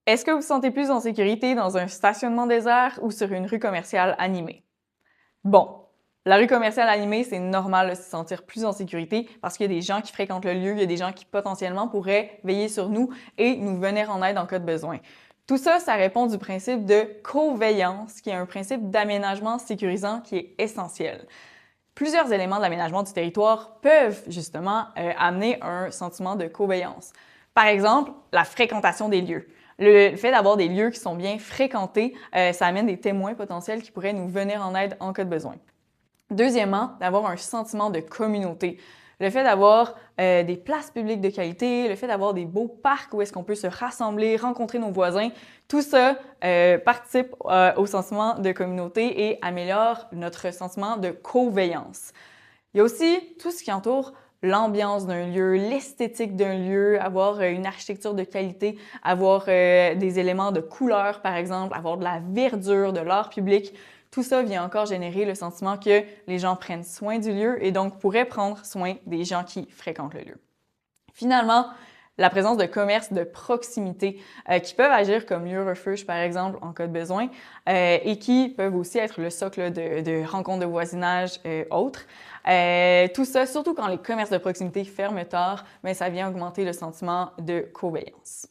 Est-ce que vous vous sentez plus en sécurité dans un stationnement désert ou sur une rue commerciale animée? Bon, la rue commerciale animée, c'est normal de se sentir plus en sécurité parce qu'il y a des gens qui fréquentent le lieu, il y a des gens qui potentiellement pourraient veiller sur nous et nous venir en aide en cas de besoin. Tout ça, ça répond du principe de coveillance, qui est un principe d'aménagement sécurisant qui est essentiel. Plusieurs éléments de l'aménagement du territoire peuvent justement amener un sentiment de coveillance. Par exemple, la fréquentation des lieux. Le fait d'avoir des lieux qui sont bien fréquentés, ça amène des témoins potentiels qui pourraient nous venir en aide en cas de besoin. Deuxièmement, d'avoir un sentiment de communauté. Le fait d'avoir des places publiques de qualité, le fait d'avoir des beaux parcs où est-ce qu'on peut se rassembler, rencontrer nos voisins, tout ça participe au sentiment de communauté et améliore notre sentiment de coveillance. Il y a aussi tout ce qui entoure l'ambiance d'un lieu, l'esthétique d'un lieu, avoir une architecture de qualité, avoir des éléments de couleur, par exemple, avoir de la verdure, de l'art public. Tout ça vient encore générer le sentiment que les gens prennent soin du lieu et donc pourraient prendre soin des gens qui fréquentent le lieu. Finalement, la présence de commerces de proximité qui peuvent agir comme lieu refuge, par exemple, en cas de besoin, et qui peuvent aussi être le socle de rencontres de voisinage autres. Tout ça, surtout quand les commerces de proximité ferment tard, mais ça vient augmenter le sentiment de coveillance.